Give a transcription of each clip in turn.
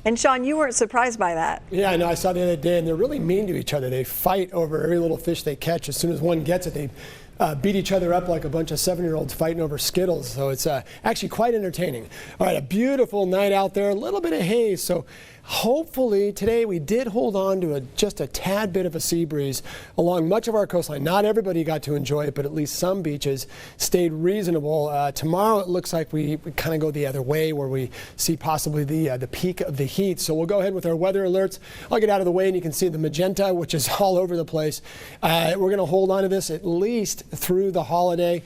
And Sean, you weren't surprised by that. Yeah, I know. I saw the other day, and they're really mean to each other. They fight over every little fish they catch. As soon as one gets it, they beat each other up like a bunch of 7-year-olds fighting over Skittles. So it's actually quite entertaining. All right, a beautiful night out there, a little bit of haze. So hopefully today we did hold on to just a tad bit of a sea breeze along much of our coastline. Not everybody got to enjoy it, but at least some beaches stayed reasonable. Tomorrow it looks like we kind of go the other way, where we see possibly the peak of the heat. So we'll go ahead with our weather alerts. I'll get out of the way and you can see the magenta, which is all over the place. We're going to hold on to this at least through the holiday.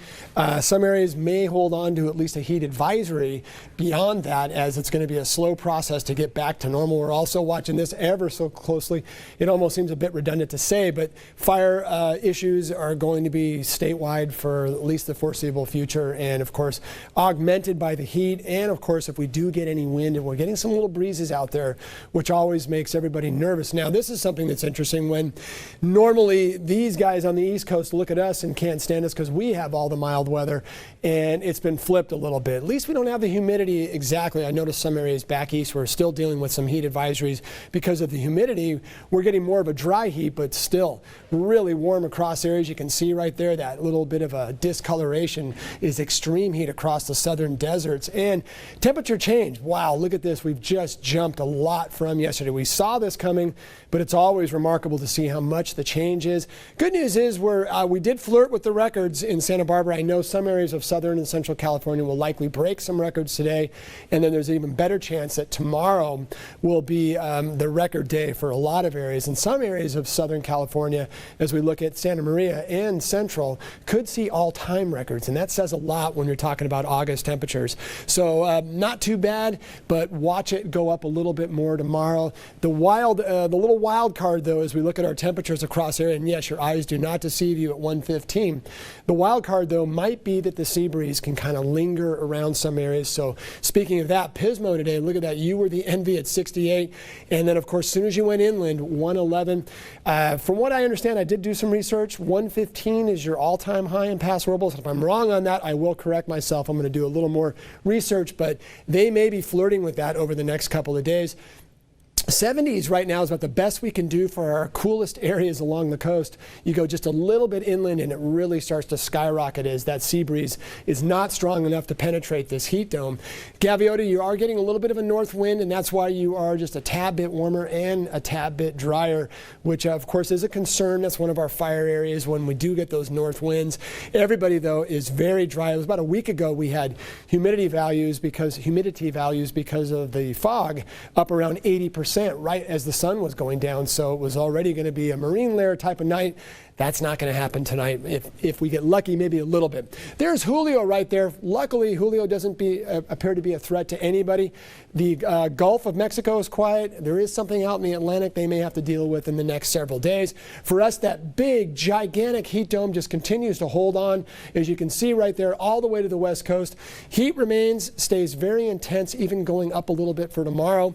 Some areas may hold on to at least a heat advisory beyond that, as it's going to be a slow process to get back to normal. We're also watching this ever so closely. It almost seems a bit redundant to say, but fire issues are going to be statewide for at least the foreseeable future, and of course augmented by the heat. And of course, if we do get any wind, and we're getting some little breezes out there, which always makes everybody nervous. Now, this is something that's interesting. When normally these guys on the East Coast look at us and can't stand us because we have all the mild weather, and it's been flipped a little bit. At least we don't have the humidity exactly. I noticed some areas back east we're still dealing with some heat advisories because of the humidity. We're getting more of a dry heat, but still really warm across areas. You can see right there that little bit of a discoloration is extreme heat across the southern deserts. And temperature change. Wow, look at this. We've just jumped a lot from yesterday. We saw this coming, but it's always remarkable to see how much the change is. Good news is we did flirt with the records in Santa Barbara. I know some areas of southern and central California will likely break some records today, and then there's an even better chance that tomorrow will be the record day for a lot of areas. And some areas of Southern California, as we look at Santa Maria and Central, could see all-time records. And that says a lot when you're talking about August temperatures. So not too bad, but watch it go up a little bit more tomorrow. The little wild card, though, as we look at our temperatures across area, and yes, your eyes do not deceive you at 115. The wild card, though, might be that the sea breeze can kind of linger around some areas. So speaking of that, Pismo today, look at that. You were the envy at 68. And then, of course, as soon as you went inland, 111. From what I understand, I did do some research. 115 is your all-time high in Paso Robles. If I'm wrong on that, I will correct myself. I'm going to do a little more research, but they may be flirting with that over the next couple of days. 70s right now is about the best we can do for our coolest areas along the coast. You go just a little bit inland and it really starts to skyrocket as that sea breeze is not strong enough to penetrate this heat dome. Gaviota, you are getting a little bit of a north wind, and that's why you are just a tad bit warmer and a tad bit drier, which of course is a concern. That's one of our fire areas when we do get those north winds. Everybody, though, is very dry. It was about a week ago we had humidity values because of the fog up around 80%. Right as the sun was going down, so it was already going to be a marine layer type of night. That's not going to happen tonight. If we get lucky, maybe a little bit. There's Julio right there. Luckily, Julio doesn't appear to be a threat to anybody. The Gulf of Mexico is quiet. There is something out in the Atlantic they may have to deal with in the next several days. For us, that big, gigantic heat dome just continues to hold on. As you can see right there, all the way to the west coast. Heat remains, stays very intense, even going up a little bit for tomorrow.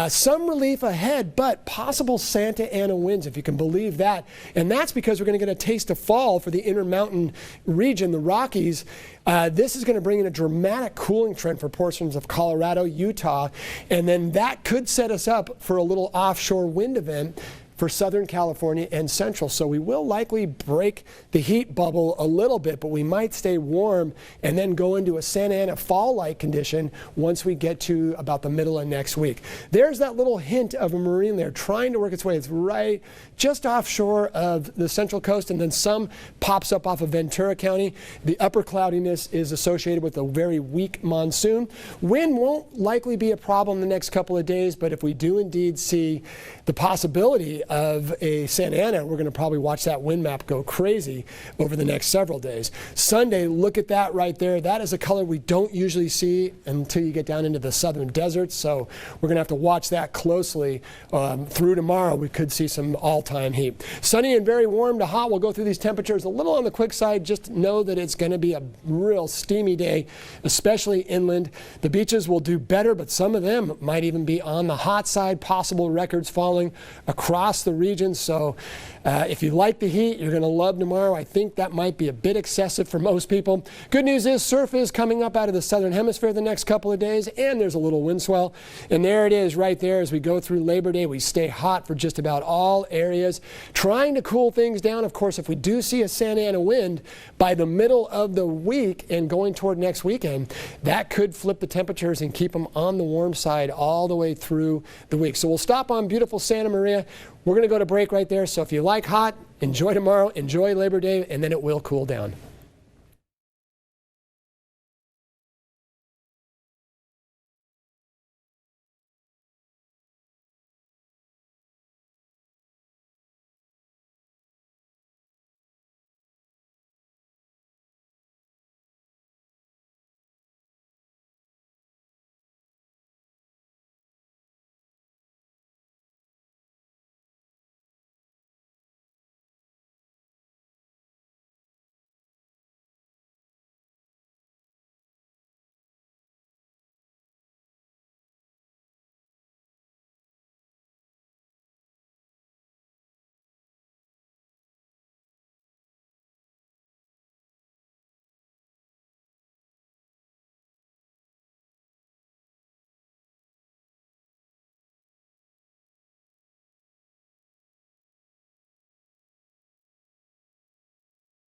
Some relief ahead, but possible Santa Ana winds, if you can believe that. And that's because we're going to get a taste of fall for the Intermountain region, the Rockies. This is going to bring in a dramatic cooling trend for portions of Colorado, Utah, and then that could set us up for a little offshore wind event for Southern California and Central. So we will likely break the heat bubble a little bit, but we might stay warm and then go into a Santa Ana fall-like condition once we get to about the middle of next week. There's that little hint of a marine layer trying to work its way. It's right just offshore of the Central Coast, and then some pops up off of Ventura County. The upper cloudiness is associated with a very weak monsoon. Wind won't likely be a problem the next couple of days, but if we do indeed see the possibility of a Santa Ana, we're going to probably watch that wind map go crazy over the next several days. Sunday, look at that right there. That is a color we don't usually see until you get down into the southern deserts, so we're going to have to watch that closely. Through tomorrow, we could see some all-time heat. Sunny and very warm to hot. We'll go through these temperatures a little on the quick side. Just know that it's going to be a real steamy day, especially inland. The beaches will do better, but some of them might even be on the hot side. Possible records falling across across the region. So if you like the heat, you're going to love tomorrow. I think that might be a bit excessive for most people. Good news is surf is coming up out of the southern hemisphere the next couple of days, and there's a little wind swell. And there it is right there as we go through Labor Day. We stay hot for just about all areas, trying to cool things down. Of course, if we do see a Santa Ana wind by the middle of the week and going toward next weekend, that could flip the temperatures and keep them on the warm side all the way through the week. So we'll stop on beautiful Santa Maria. We're going to go to break right there. So if you like hot, enjoy tomorrow, enjoy Labor Day, and then it will cool down.